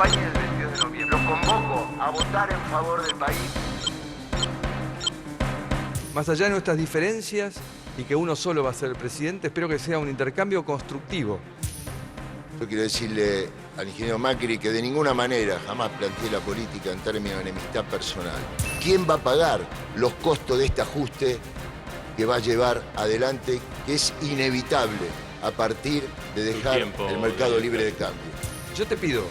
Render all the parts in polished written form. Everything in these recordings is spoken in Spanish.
acompañen el 22 de noviembre. Los convoco a votar en favor del país. Más allá de nuestras diferencias y que uno solo va a ser el presidente, espero que sea un intercambio constructivo. Yo quiero decirle al ingeniero Macri que de ninguna manera jamás planteé la política en términos de enemistad personal. ¿Quién va a pagar los costos de este ajuste que va a llevar adelante, que es inevitable a partir de dejar el mercado libre de cambio? Yo te pido,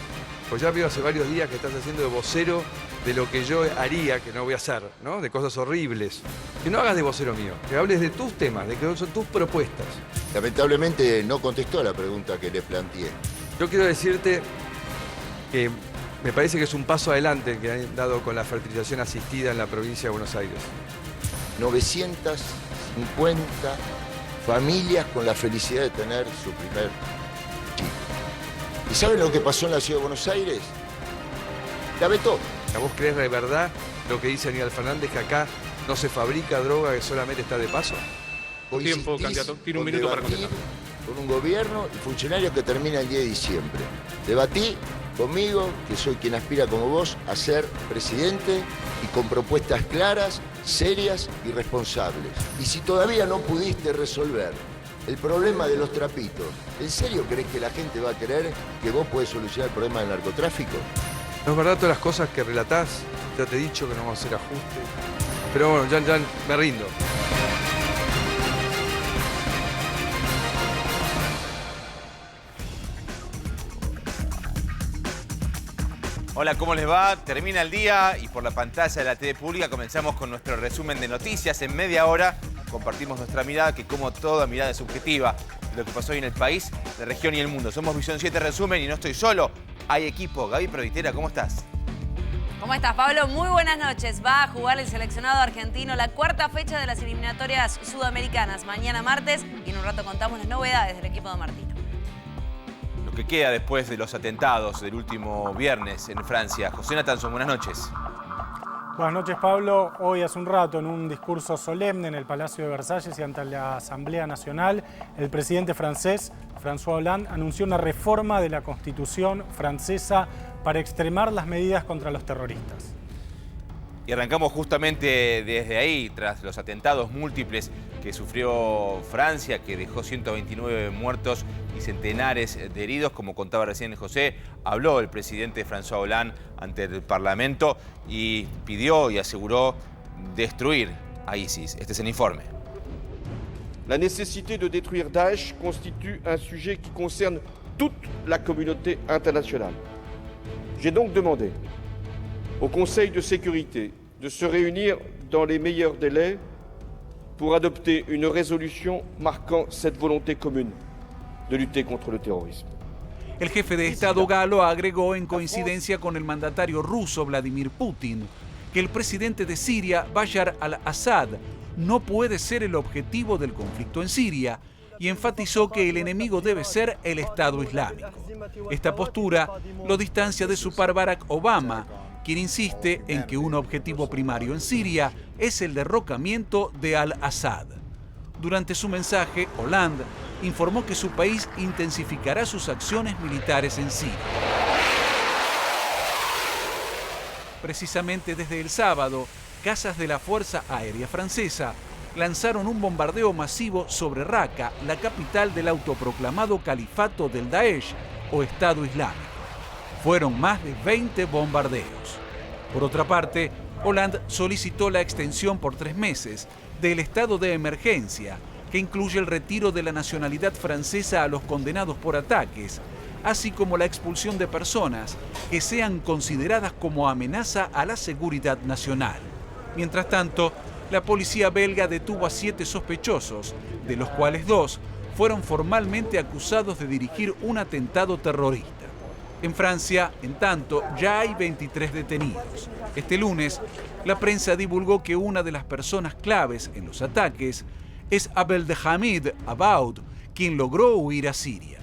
pues ya veo hace varios días que estás haciendo de vocero de lo que yo haría, que no voy a hacer, ¿no? De cosas horribles. Que no hagas de vocero mío, que hables de tus temas, de que son tus propuestas. Lamentablemente no contestó a la pregunta que le planteé. Yo quiero decirte que me parece que es un paso adelante que han dado con la fertilización asistida en la provincia de Buenos Aires. 950 familias con la felicidad de tener su primer chico. ¿Y saben lo que pasó en la ciudad de Buenos Aires? La vetó. ¿Vos crees de verdad lo que dice Aníbal Fernández, que acá no se fabrica droga, que solamente está de paso? Tiempo, candidato. Tiene un minuto para contestar. Con un gobierno y funcionarios que termina el 10 de diciembre. Debatí conmigo, que soy quien aspira como vos a ser presidente, y con propuestas claras, serias y responsables. Y si todavía no pudiste resolver el problema de los trapitos, ¿en serio crees que la gente va a creer que vos podés solucionar el problema del narcotráfico? No es verdad todas las cosas que relatás. Ya te he dicho que no vamos a hacer ajustes. Pero bueno, ya me rindo. Hola, ¿cómo les va? Termina el día y por la pantalla de la TV Pública comenzamos con nuestro resumen de noticias. En media hora compartimos nuestra mirada, que como toda mirada es subjetiva, de lo que pasó hoy en el país, la región y el mundo. Somos Visión 7 Resumen y no estoy solo, hay equipo. Gaby Provitera, ¿cómo estás? ¿Cómo estás, Pablo? Muy buenas noches. Va a jugar el seleccionado argentino la cuarta fecha de las eliminatorias sudamericanas. Mañana martes y en un rato contamos las novedades del equipo de Martino. Lo que queda después de los atentados del último viernes en Francia. José Natanson, buenas noches. Buenas noches, Pablo. Hoy hace un rato, en un discurso solemne en el Palacio de Versalles y ante la Asamblea Nacional, el presidente francés, François Hollande, anunció una reforma de la Constitución francesa para extremar las medidas contra los terroristas. Y arrancamos justamente desde ahí, tras los atentados múltiples que sufrió Francia, que dejó 129 muertos y centenares de heridos. Como contaba recién José, habló el presidente François Hollande ante el Parlamento y pidió y aseguró destruir a ISIS. Este es el informe. La nécessité de détruire Daesh constitue un sujet qui concerne toute la communauté internationale. J'ai donc demandé au Conseil de sécurité de se réunir dans les meilleurs délais pour adopter une résolution marquant cette volonté commune de lutter contre le terrorisme. El jefe de Estado galo agregó, en coincidencia con el mandatario ruso Vladimir Putin, que el presidente de Siria, Bashar al-Assad, no puede ser el objetivo del conflicto en Siria, y enfatizó que el enemigo debe ser el Estado Islámico. Esta postura lo distancia de su par Barack Obama, quien insiste en que un objetivo primario en Siria es el derrocamiento de al-Assad. Durante su mensaje, Hollande informó que su país intensificará sus acciones militares en Siria. Precisamente desde el sábado, cazas de la Fuerza Aérea Francesa lanzaron un bombardeo masivo sobre Raqqa, la capital del autoproclamado Califato del Daesh o Estado Islámico. Fueron más de 20 bombardeos. Por otra parte, Hollande solicitó la extensión por 3 meses del estado de emergencia, que incluye el retiro de la nacionalidad francesa a los condenados por ataques, así como la expulsión de personas que sean consideradas como amenaza a la seguridad nacional. Mientras tanto, la policía belga detuvo a 7 sospechosos, de los cuales 2 fueron formalmente acusados de dirigir un atentado terrorista. En Francia, en tanto, ya hay 23 detenidos. Este lunes, la prensa divulgó que una de las personas claves en los ataques es Abdelhamid Abaoud, quien logró huir a Siria.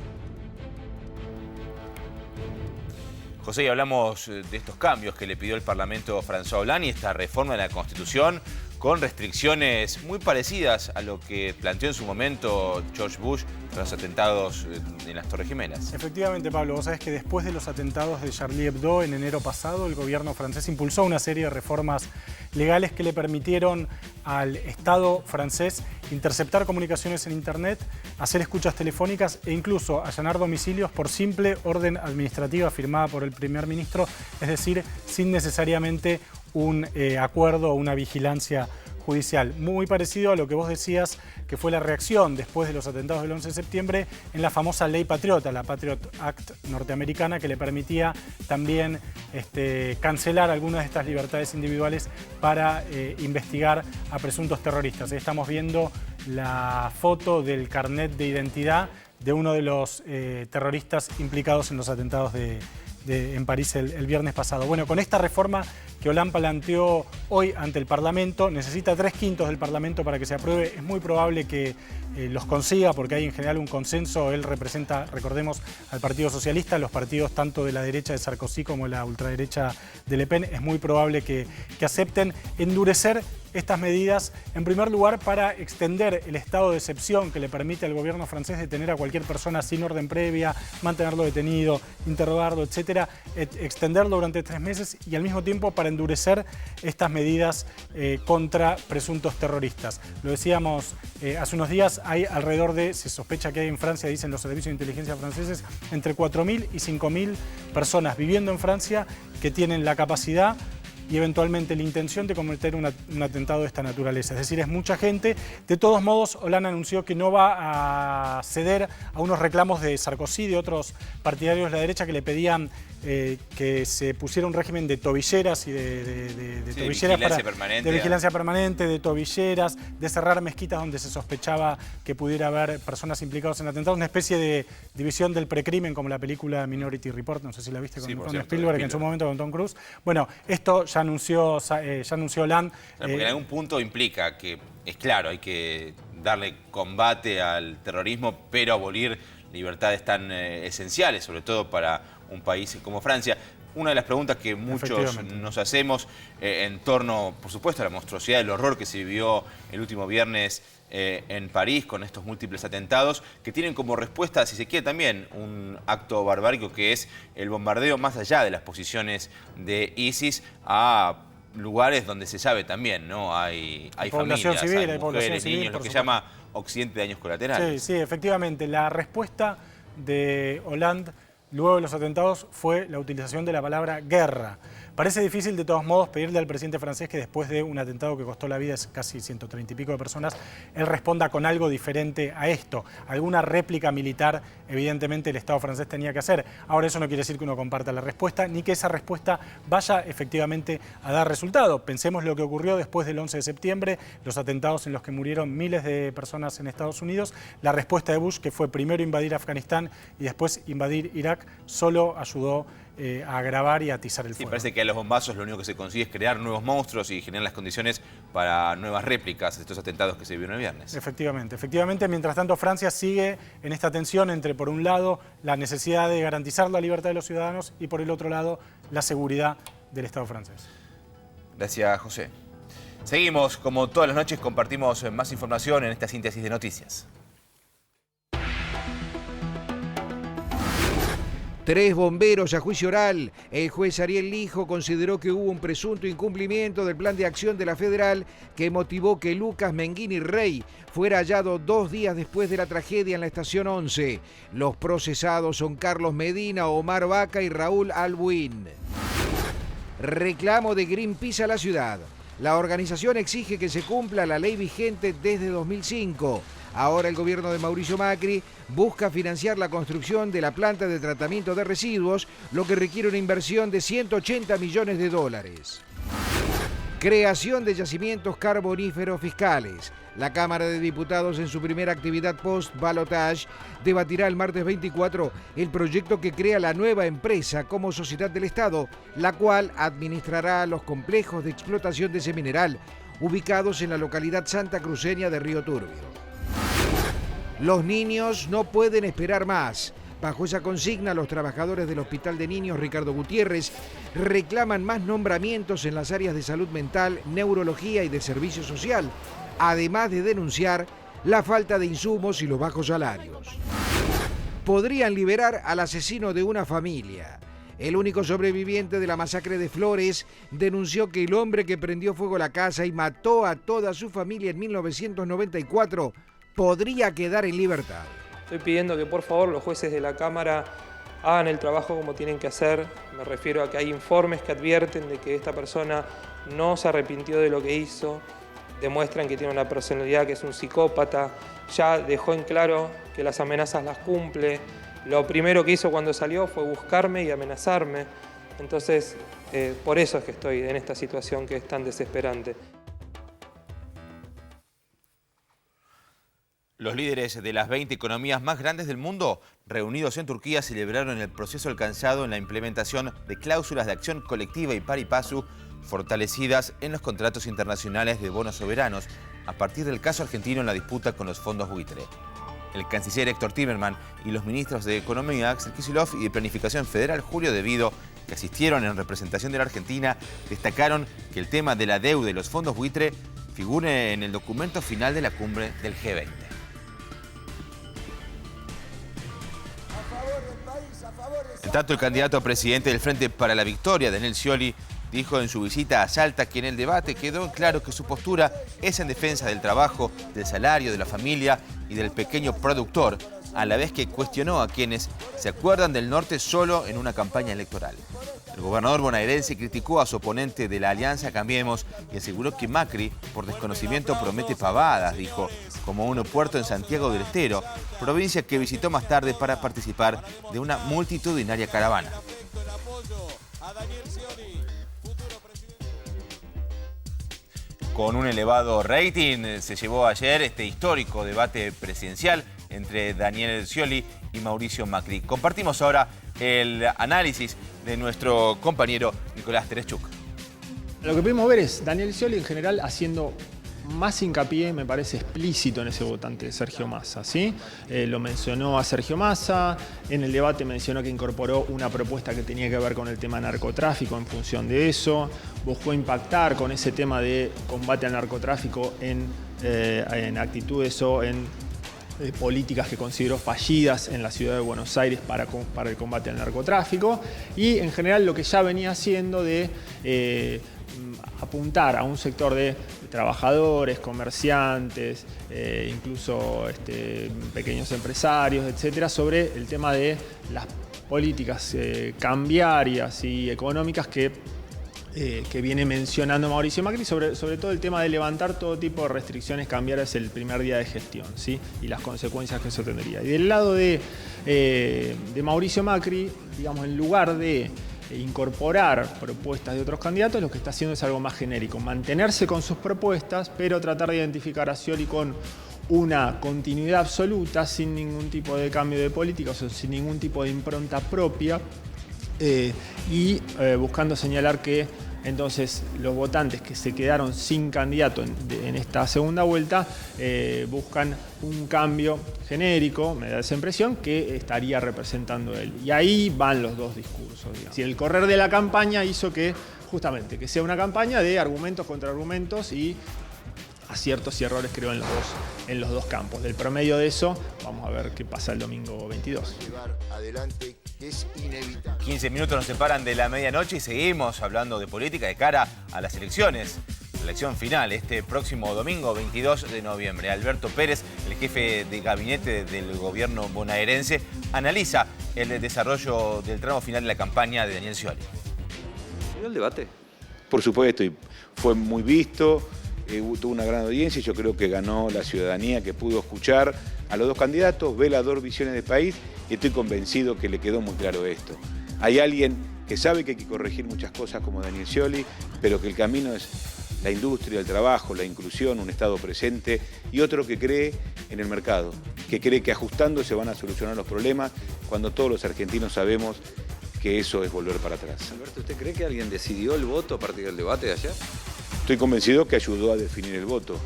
José, y hablamos de estos cambios que le pidió el Parlamento François Hollande y esta reforma de la Constitución con restricciones muy parecidas a lo que planteó en su momento George Bush tras los atentados en las Torres Gemelas. Efectivamente, Pablo, vos sabés que después de los atentados de Charlie Hebdo en enero pasado, el gobierno francés impulsó una serie de reformas legales que le permitieron al Estado francés interceptar comunicaciones en Internet, hacer escuchas telefónicas e incluso allanar domicilios por simple orden administrativa firmada por el primer ministro, es decir, sin necesariamente un acuerdo o una vigilancia judicial. Muy parecido a lo que vos decías, que fue la reacción después de los atentados del 11 de septiembre en la famosa ley patriota, la Patriot Act norteamericana, que le permitía también cancelar algunas de estas libertades individuales para investigar a presuntos terroristas. Ahí estamos viendo la foto del carnet de identidad de uno de los terroristas implicados en los atentados en París el viernes pasado. Bueno, con esta reforma que Hollande planteó hoy ante el Parlamento, necesita 3/5 del Parlamento para que se apruebe. Es muy probable que los consiga porque hay en general un consenso. Él representa, recordemos, al Partido Socialista, los partidos tanto de la derecha de Sarkozy como de la ultraderecha de Le Pen. Es muy probable que acepten endurecer estas medidas, en primer lugar, para extender el estado de excepción que le permite al gobierno francés detener a cualquier persona sin orden previa, mantenerlo detenido, interrogarlo, etcétera, extenderlo durante 3 meses y al mismo tiempo para endurecer estas medidas contra presuntos terroristas. Lo decíamos hace unos días, hay alrededor de, se sospecha que hay en Francia, dicen los servicios de inteligencia franceses, entre 4.000 y 5.000 personas viviendo en Francia que tienen la capacidad y eventualmente la intención de cometer un atentado de esta naturaleza. Es decir, es mucha gente. De todos modos, Hollande anunció que no va a ceder a unos reclamos de Sarkozy y de otros partidarios de la derecha que le pedían que se pusiera un régimen de tobilleras y de vigilancia permanente, de tobilleras, de cerrar mezquitas donde se sospechaba que pudiera haber personas implicadas en atentados, una especie de división del precrimen como la película Minority Report, no sé si la viste con Spielberg, en su momento con Tom Cruise. Bueno, esto ya anunció Hollande. Porque en algún punto implica que, es claro, hay que darle combate al terrorismo, pero abolir libertades tan esenciales, sobre todo para un país como Francia. Una de las preguntas que muchos nos hacemos en torno, por supuesto, a la monstruosidad del horror que se vivió el último viernes en París con estos múltiples atentados, que tienen como respuesta, si se quiere, también un acto barbárico que es el bombardeo más allá de las posiciones de ISIS a lugares donde se sabe también, ¿no? Hay familias, civil, hay mujeres, niños, lo que se llama Occidente de daños colaterales. Sí, efectivamente. La respuesta de Hollande luego de los atentados fue la utilización de la palabra guerra. Parece difícil de todos modos pedirle al presidente francés que después de un atentado que costó la vida de casi 130 y pico de personas, él responda con algo diferente a esto. Alguna réplica militar, evidentemente, el Estado francés tenía que hacer. Ahora, eso no quiere decir que uno comparta la respuesta, ni que esa respuesta vaya efectivamente a dar resultado. Pensemos lo que ocurrió después del 11 de septiembre, los atentados en los que murieron miles de personas en Estados Unidos. La respuesta de Bush, que fue primero invadir Afganistán y después invadir Irak, solo ayudó a agravar y a atizar el fuego. Sí, parece que a los bombazos lo único que se consigue es crear nuevos monstruos y generar las condiciones para nuevas réplicas de estos atentados que se vieron el viernes. Efectivamente. Mientras tanto, Francia sigue en esta tensión entre, por un lado, la necesidad de garantizar la libertad de los ciudadanos y, por el otro lado, la seguridad del Estado francés. Gracias, José. Seguimos, como todas las noches, compartimos más información en esta síntesis de noticias. 3 bomberos a juicio oral. El juez Ariel Lijo consideró que hubo un presunto incumplimiento del plan de acción de la Federal que motivó que Lucas Menghini Rey fuera hallado 2 días después de la tragedia en la estación 11. Los procesados son Carlos Medina, Omar Vaca y Raúl Albuín. Reclamo de Greenpeace a la ciudad. La organización exige que se cumpla la ley vigente desde 2005. Ahora el gobierno de Mauricio Macri busca financiar la construcción de la planta de tratamiento de residuos, lo que requiere una inversión de 180 millones de dólares. Creación de yacimientos carboníferos fiscales. La Cámara de Diputados, en su primera actividad post-balotage, debatirá el martes 24 el proyecto que crea la nueva empresa como sociedad del Estado, la cual administrará los complejos de explotación de ese mineral, ubicados en la localidad santacruceña de Río Turbio. Los niños no pueden esperar más. Bajo esa consigna, los trabajadores del Hospital de Niños Ricardo Gutiérrez reclaman más nombramientos en las áreas de salud mental, neurología y de servicio social, además de denunciar la falta de insumos y los bajos salarios. Podrían liberar al asesino de una familia. El único sobreviviente de la masacre de Flores denunció que el hombre que prendió fuego a la casa y mató a toda su familia en 1994 podría quedar en libertad. Estoy pidiendo que por favor los jueces de la Cámara hagan el trabajo como tienen que hacer. Me refiero a que hay informes que advierten de que esta persona no se arrepintió de lo que hizo, demuestran que tiene una personalidad que es un psicópata, ya dejó en claro que las amenazas las cumple. Lo primero que hizo cuando salió fue buscarme y amenazarme. Entonces, por eso es que estoy en esta situación que es tan desesperante. Los líderes de las 20 economías más grandes del mundo, reunidos en Turquía, celebraron el proceso alcanzado en la implementación de cláusulas de acción colectiva y pari passu fortalecidas en los contratos internacionales de bonos soberanos a partir del caso argentino en la disputa con los fondos buitre. El canciller Héctor Timerman y los ministros de Economía, Axel Kicillof, y de Planificación Federal, Julio De Vido, que asistieron en representación de la Argentina, destacaron que el tema de la deuda y los fondos buitre figure en el documento final de la cumbre del G20. En tanto, el candidato a presidente del Frente para la Victoria, Daniel Scioli, dijo en su visita a Salta que en el debate quedó claro que su postura es en defensa del trabajo, del salario, de la familia y del pequeño productor, a la vez que cuestionó a quienes se acuerdan del norte solo en una campaña electoral. El gobernador bonaerense criticó a su oponente de la Alianza Cambiemos y aseguró que Macri, por desconocimiento, promete pavadas, dijo, como un puerto en Santiago del Estero, provincia que visitó más tarde para participar de una multitudinaria caravana. Con un elevado rating se llevó ayer este histórico debate presidencial entre Daniel Scioli y Mauricio Macri. Compartimos ahora el análisis de nuestro compañero Nicolás Terechuk. Lo que pudimos ver es Daniel Scioli en general haciendo más hincapié, me parece explícito en ese votante de Sergio Massa, ¿sí? Lo mencionó a Sergio Massa, en el debate mencionó que incorporó una propuesta que tenía que ver con el tema narcotráfico en función de eso, buscó impactar con ese tema de combate al narcotráfico en actitudes o en políticas que consideró fallidas en la ciudad de Buenos Aires para el combate al narcotráfico y en general lo que ya venía haciendo de apuntar a un sector de trabajadores, comerciantes, incluso pequeños empresarios, etcétera, sobre el tema de las políticas cambiarias y económicas que viene mencionando Mauricio Macri, sobre todo el tema de levantar todo tipo de restricciones cambiarias el primer día de gestión, ¿sí? Y las consecuencias que eso tendría. Y del lado de Mauricio Macri, digamos, en lugar de incorporar propuestas de otros candidatos, lo que está haciendo es algo más genérico, mantenerse con sus propuestas, pero tratar de identificar a Scioli con una continuidad absoluta, sin ningún tipo de cambio de política, o sea, sin ningún tipo de impronta propia, y buscando señalar que entonces los votantes que se quedaron sin candidato en esta segunda vuelta buscan un cambio genérico, me da esa impresión, que estaría representando él. Y ahí van los dos discursos, digamos. Si el correr de la campaña hizo que, justamente, que sea una campaña de argumentos contra argumentos y aciertos y errores, creo, en los dos campos. Del promedio de eso, vamos a ver qué pasa el domingo 22. Llevar adelante, que es inevitable. 15 minutos nos separan de la medianoche y seguimos hablando de política de cara a las elecciones. La elección final este próximo domingo 22 de noviembre. Alberto Pérez, el jefe de gabinete del gobierno bonaerense, analiza el desarrollo del tramo final de la campaña de Daniel Scioli. ¿Vio el debate? Por supuesto, y fue muy visto. Tuvo una gran audiencia y yo creo que ganó la ciudadanía que pudo escuchar a los dos candidatos, ve las dos visiones del país y estoy convencido que le quedó muy claro esto. Hay alguien que sabe que hay que corregir muchas cosas como Daniel Scioli, pero que el camino es la industria, el trabajo, la inclusión, un Estado presente y otro que cree en el mercado, que cree que ajustando se van a solucionar los problemas cuando todos los argentinos sabemos que eso es volver para atrás. Alberto, ¿usted cree que alguien decidió el voto a partir del debate de ayer? Estoy convencido que ayudó a definir el voto.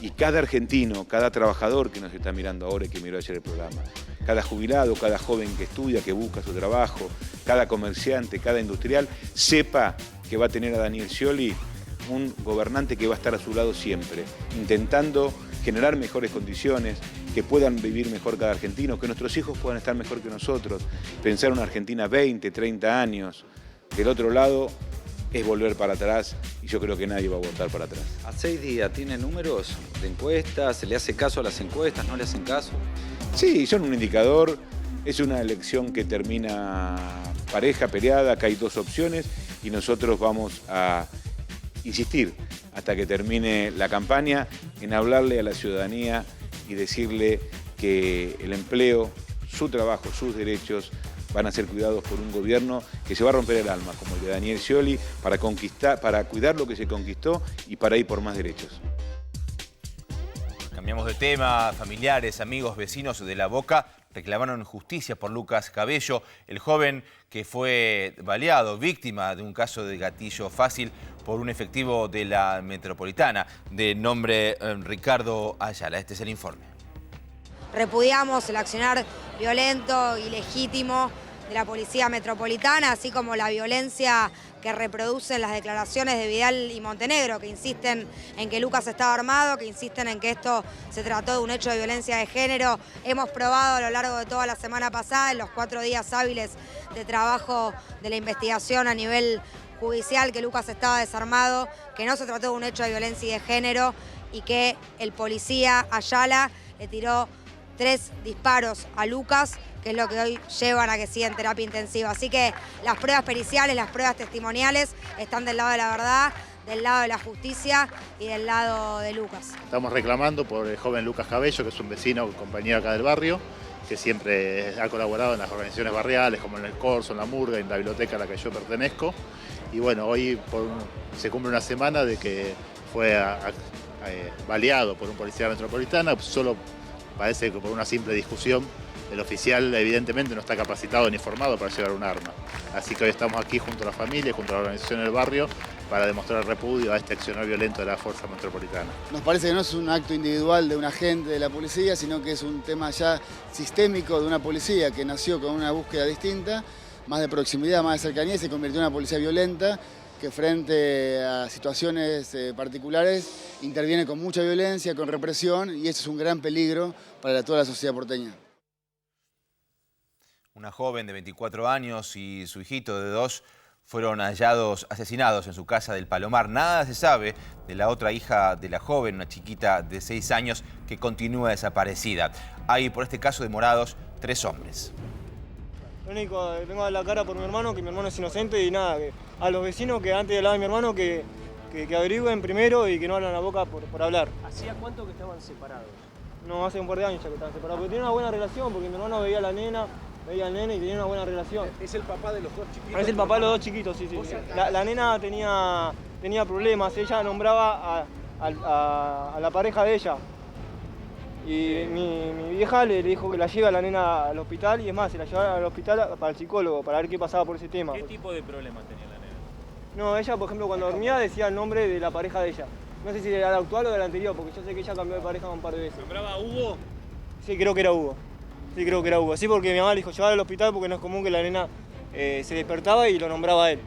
Y cada argentino, cada trabajador que nos está mirando ahora y que miró ayer el programa, cada jubilado, cada joven que estudia, que busca su trabajo, cada comerciante, cada industrial, sepa que va a tener a Daniel Scioli un gobernante que va a estar a su lado siempre, intentando generar mejores condiciones, que puedan vivir mejor cada argentino, que nuestros hijos puedan estar mejor que nosotros, pensar una Argentina 20, 30 años. Del otro lado es volver para atrás y yo creo que nadie va a votar para atrás. A 6 días, ¿tiene números de encuestas? ¿Se le hace caso a las encuestas? ¿No le hacen caso? Sí, son un indicador, es una elección que termina pareja, peleada, acá hay dos opciones y nosotros vamos a insistir hasta que termine la campaña en hablarle a la ciudadanía y decirle que el empleo, su trabajo, sus derechos van a ser cuidados por un gobierno que se va a romper el alma, como el de Daniel Scioli, para cuidar lo que se conquistó y para ir por más derechos. Cambiamos de tema. Familiares, amigos, vecinos de La Boca reclamaron justicia por Lucas Cabello, el joven que fue baleado, víctima de un caso de gatillo fácil por un efectivo de la Metropolitana, de nombre Ricardo Ayala. Este es el informe. Repudiamos el accionar violento, ilegítimo de la Policía Metropolitana, así como la violencia que reproducen las declaraciones de Vidal y Montenegro, que insisten en que Lucas estaba armado, que insisten en que esto se trató de un hecho de violencia de género. Hemos probado a lo largo de toda la semana pasada, en los 4 días hábiles de trabajo de la investigación a nivel judicial, que Lucas estaba desarmado, que no se trató de un hecho de violencia y de género y que el policía Ayala le tiró 3 disparos a Lucas, que es lo que hoy llevan a que siga en terapia intensiva. Así que las pruebas periciales, las pruebas testimoniales están del lado de la verdad, del lado de la justicia y del lado de Lucas. Estamos reclamando por el joven Lucas Cabello, que es un vecino, compañero acá del barrio, que siempre ha colaborado en las organizaciones barriales, como en el Corso, en la Murga, en la biblioteca a la que yo pertenezco. Y bueno, hoy se cumple una semana de que fue baleado por un policía metropolitana, solo parece que por una simple discusión. El oficial evidentemente no está capacitado ni formado para llevar un arma. Así que hoy estamos aquí junto a la familia, junto a la organización del barrio, para demostrar repudio a este accionar violento de la Fuerza Metropolitana. Nos parece que no es un acto individual de un agente de la policía, sino que es un tema ya sistémico de una policía que nació con una búsqueda distinta, más de proximidad, más de cercanía, y se convirtió en una policía violenta que frente a situaciones particulares interviene con mucha violencia, con represión, y eso es un gran peligro para toda la sociedad porteña. Una joven de 24 años y su hijito de 2 fueron hallados asesinados en su casa del Palomar. Nada se sabe de la otra hija de la joven, una chiquita de 6 años que continúa desaparecida. Hay por este caso demorados 3 hombres. Lo único que tengo a la cara por mi hermano, que mi hermano es inocente, y nada, que a los vecinos que antes de hablar de mi hermano que averigüen primero y que no abran la boca por hablar. ¿Hacía cuánto que estaban separados? No, hace un par de años ya que estaban separados, pero tienen una buena relación porque mi hermano veía a la nena, veía al nene y tenía una buena relación. ¿Es el papá de los 2 chiquitos? Es el papá de los 2 chiquitos, sí. La nena tenía problemas, ella nombraba a la pareja de ella. Y mi vieja le dijo que la lleve a la nena al hospital, y es más, se la llevaba al hospital para el psicólogo, para ver qué pasaba por ese tema. ¿Qué tipo de problemas tenía la nena? No, ella, por ejemplo, cuando dormía decía el nombre de la pareja de ella. No sé si era la actual o de la anterior, porque yo sé que ella cambió de pareja un par de veces. ¿Nombraba a Hugo? Sí, creo que era Hugo. Sí, porque mi mamá le dijo llevar al hospital porque no es común que la nena se despertaba y lo nombraba a él.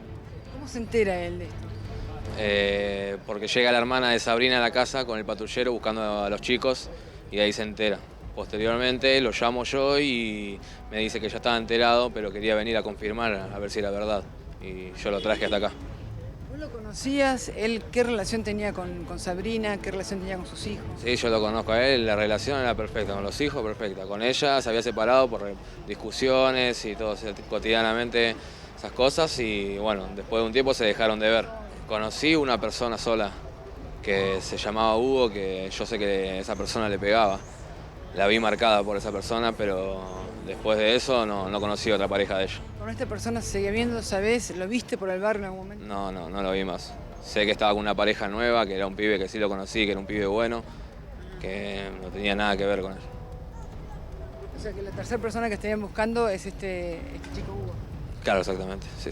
¿Cómo se entera él de esto? Porque llega la hermana de Sabrina a la casa con el patrullero buscando a los chicos y ahí se entera. Posteriormente lo llamo yo y me dice que ya estaba enterado, pero quería venir a confirmar a ver si era verdad. Y yo lo traje hasta acá. ¿Vos lo conocías? ¿Él qué relación tenía con Sabrina? ¿Qué relación tenía con sus hijos? Sí, yo lo conozco a él, la relación era perfecta, con los hijos perfecta. Con ella se había separado por discusiones y todo, cotidianamente esas cosas, y bueno, después de un tiempo se dejaron de ver. Conocí una persona sola que se llamaba Hugo, que yo sé que esa persona le pegaba. La vi marcada por esa persona, pero después de eso no conocí a otra pareja de ella. ¿Con esta persona se seguía viendo, sabés? ¿Lo viste por el barrio en algún momento? No lo vi más. Sé que estaba con una pareja nueva, que era un pibe que sí lo conocí, que era un pibe bueno, que no tenía nada que ver con él. O sea que la tercera persona que estarían buscando es este chico Hugo. Claro, exactamente, sí.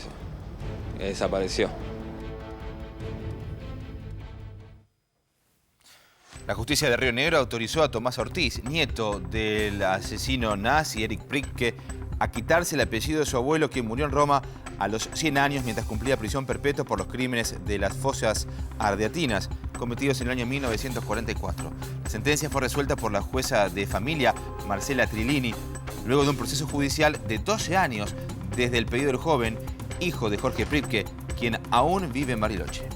Desapareció. La justicia de Río Negro autorizó a Tomás Ortiz, nieto del asesino nazi Erich Priebke, a quitarse el apellido de su abuelo, quien murió en Roma a los 100 años mientras cumplía prisión perpetua por los crímenes de las fosas ardeatinas cometidos en el año 1944. La sentencia fue resuelta por la jueza de familia, Marcela Trillini, luego de un proceso judicial de 12 años desde el pedido del joven, hijo de Jorge Priebke, quien aún vive en Bariloche.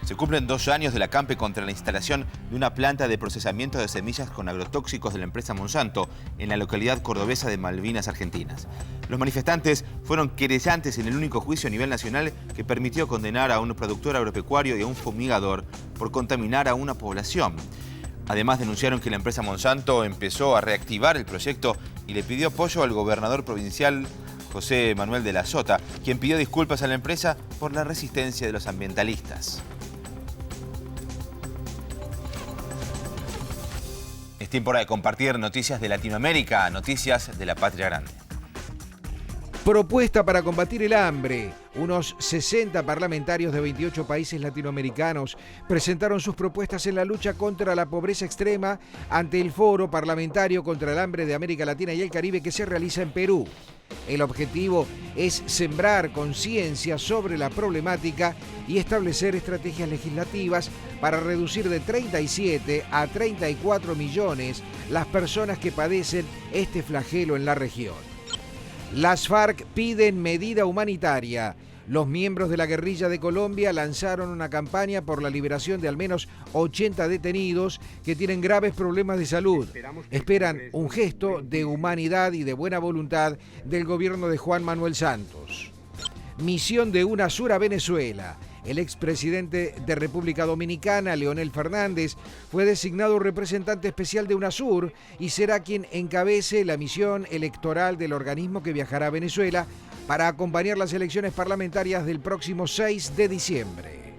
Se cumplen 2 años del acampe contra la instalación de una planta de procesamiento de semillas con agrotóxicos de la empresa Monsanto en la localidad cordobesa de Malvinas Argentinas. Los manifestantes fueron querellantes en el único juicio a nivel nacional que permitió condenar a un productor agropecuario y a un fumigador por contaminar a una población. Además, denunciaron que la empresa Monsanto empezó a reactivar el proyecto y le pidió apoyo al gobernador provincial José Manuel de la Sota, quien pidió disculpas a la empresa por la resistencia de los ambientalistas. Es tiempo ahora de compartir noticias de Latinoamérica, noticias de la patria grande. Propuesta para combatir el hambre. Unos 60 parlamentarios de 28 países latinoamericanos presentaron sus propuestas en la lucha contra la pobreza extrema ante el Foro Parlamentario contra el Hambre de América Latina y el Caribe que se realiza en Perú. El objetivo es sembrar conciencia sobre la problemática y establecer estrategias legislativas para reducir de 37 a 34 millones las personas que padecen este flagelo en la región. Las FARC piden medida humanitaria. Los miembros de la guerrilla de Colombia lanzaron una campaña por la liberación de al menos 80 detenidos que tienen graves problemas de salud. Esperan un gesto de humanidad y de buena voluntad del gobierno de Juan Manuel Santos. Misión de UNASUR a Venezuela. El expresidente de República Dominicana, Leonel Fernández, fue designado representante especial de UNASUR y será quien encabece la misión electoral del organismo que viajará a Venezuela para acompañar las elecciones parlamentarias del próximo 6 de diciembre.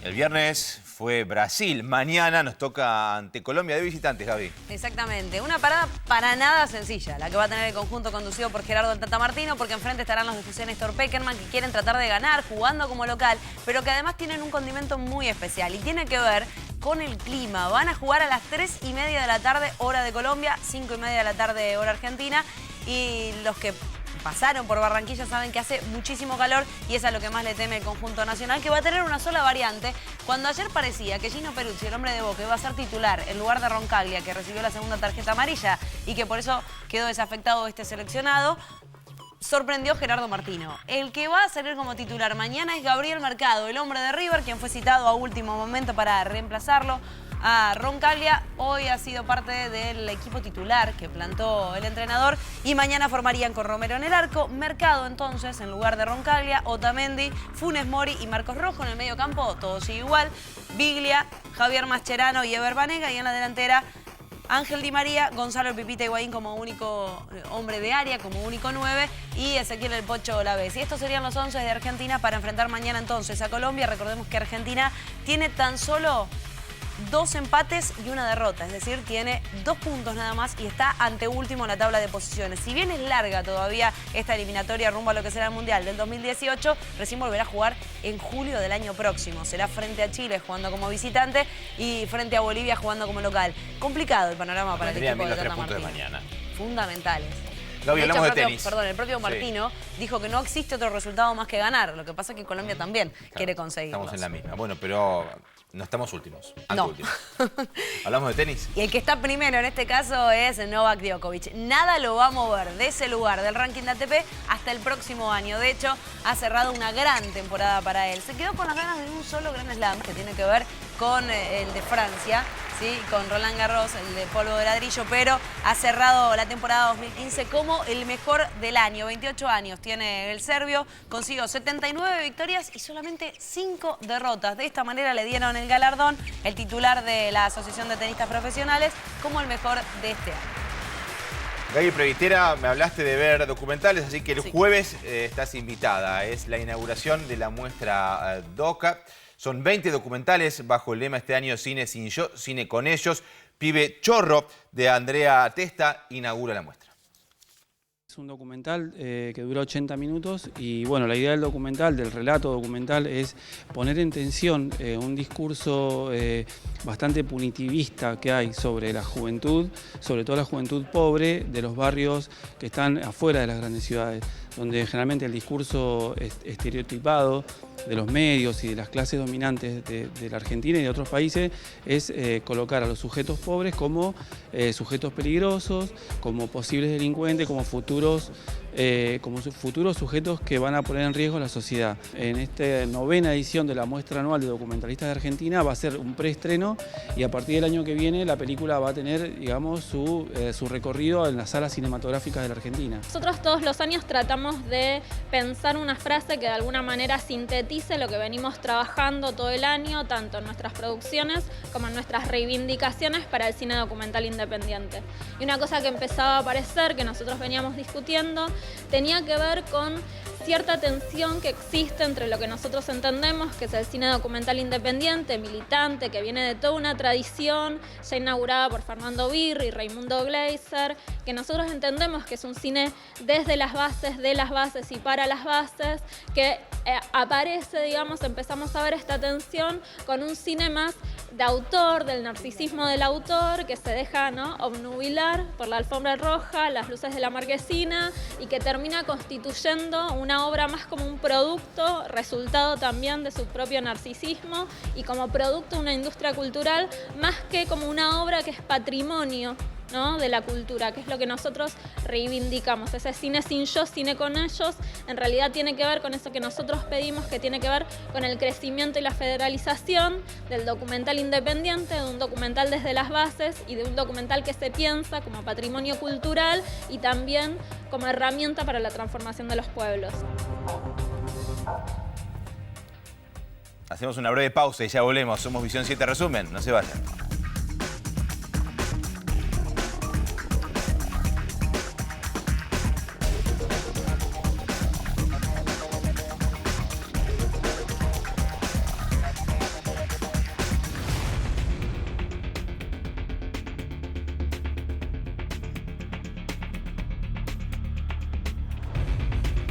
El viernes fue Brasil. Mañana nos toca ante Colombia de visitantes, Gaby. Exactamente. Una parada para nada sencilla, la que va a tener el conjunto conducido por Gerardo el Tata Martino, porque enfrente estarán los de José Néstor Peckerman, que quieren tratar de ganar jugando como local, pero que además tienen un condimento muy especial y tiene que ver con el clima. Van a jugar a las 3:30 de la tarde, hora de Colombia, 5:30 de la tarde, hora argentina, y los que pasaron por Barranquilla saben que hace muchísimo calor y eso es lo que más le teme el conjunto nacional, que va a tener una sola variante. Cuando ayer parecía que Gino Peruzzi, el hombre de Boca, iba a ser titular en lugar de Roncaglia, que recibió la segunda tarjeta amarilla y que por eso quedó desafectado este seleccionado, sorprendió Gerardo Martino. El que va a salir como titular mañana es Gabriel Mercado, el hombre de River, quien fue citado a último momento para reemplazarlo a Roncaglia. Hoy ha sido parte del equipo titular que plantó el entrenador y mañana formarían con Romero en el arco. Mercado entonces en lugar de Roncaglia, Otamendi, Funes Mori y Marcos Rojo en el medio campo, todo sigue igual. Biglia, Javier Mascherano y Ever Banega, y en la delantera Ángel Di María, Gonzalo el Pipita Higuaín como único hombre de área, como único 9, y Ezequiel el Pocho Lavés. Y estos serían los 11 de Argentina para enfrentar mañana entonces a Colombia. Recordemos que Argentina tiene tan solo 2 empates y 1 derrota, es decir, tiene 2 puntos nada más y está anteúltimo en la tabla de posiciones. Si bien es larga todavía esta eliminatoria rumbo a lo que será el Mundial del 2018, recién volverá a jugar en julio del año próximo. Será frente a Chile jugando como visitante y frente a Bolivia jugando como local. Complicado el panorama para el equipo de Tata Martino. Fundamentales. Gaby, hablamos de tenis. Perdón, el propio Martino dijo que no existe otro resultado más que ganar. Lo que pasa es que Colombia también quiere conseguirlo. Estamos en la misma. Bueno, pero no estamos últimos. No. ¿Hablamos de tenis? Y el que está primero en este caso es Novak Djokovic. Nada lo va a mover de ese lugar del ranking de ATP hasta el próximo año. De hecho, ha cerrado una gran temporada para él. Se quedó con las ganas de un solo Grand Slam que tiene que ver con el de Francia, ¿sí? Con Roland Garros, el de polvo de ladrillo, pero ha cerrado la temporada 2015 como el mejor del año. 28 años tiene el serbio, consiguió 79 victorias y solamente 5 derrotas. De esta manera le dieron el galardón, el titular de la Asociación de Tenistas Profesionales, como el mejor de este año. Gaby Previtera, me hablaste de ver documentales, así que el jueves estás invitada. Es la inauguración de la muestra DOCA. Son 20 documentales bajo el lema este año Cine sin yo, cine con ellos. Pibe Chorro, de Andrea Testa, inaugura la muestra. Es un documental que dura 80 minutos y bueno, la idea del documental, del relato documental, es poner en tensión un discurso bastante punitivista que hay sobre la juventud, sobre todo la juventud pobre de los barrios que están afuera de las grandes ciudades, donde generalmente el discurso estereotipado de los medios y de las clases dominantes de la Argentina y de otros países es colocar a los sujetos pobres como sujetos peligrosos, como posibles delincuentes, como futuros sujetos que van a poner en riesgo la sociedad. En esta 9ª edición de la muestra anual de documentalistas de Argentina va a ser un preestreno y a partir del año que viene la película va a tener, digamos, su recorrido en las salas cinematográficas de la Argentina. Nosotros todos los años tratamos de pensar una frase que de alguna manera sintetice lo que venimos trabajando todo el año, tanto en nuestras producciones como en nuestras reivindicaciones para el cine documental independiente. Y una cosa que empezaba a aparecer, que nosotros veníamos discutiendo, tenía que ver con cierta tensión que existe entre lo que nosotros entendemos que es el cine documental independiente, militante, que viene de toda una tradición ya inaugurada por Fernando Birri y Raimundo Gleiser, que nosotros entendemos que es un cine desde las bases, de las bases y para las bases, que aparece, digamos, empezamos a ver esta tensión con un cine más de autor, del narcisismo del autor, que se deja, ¿no?, obnubilar por la alfombra roja, las luces de la marquesina, y que termina constituyendo una obra más como un producto, resultado también de su propio narcisismo, y como producto de una industria cultural, más que como una obra que es patrimonio, ¿no?, de la cultura, que es lo que nosotros reivindicamos. Ese cine sin yo, cine con ellos, en realidad tiene que ver con eso que nosotros pedimos, que tiene que ver con el crecimiento y la federalización del documental independiente, de un documental desde las bases y de un documental que se piensa como patrimonio cultural y también como herramienta para la transformación de los pueblos. Hacemos una breve pausa y ya volvemos. Somos Visión 7 Resumen. No se vayan.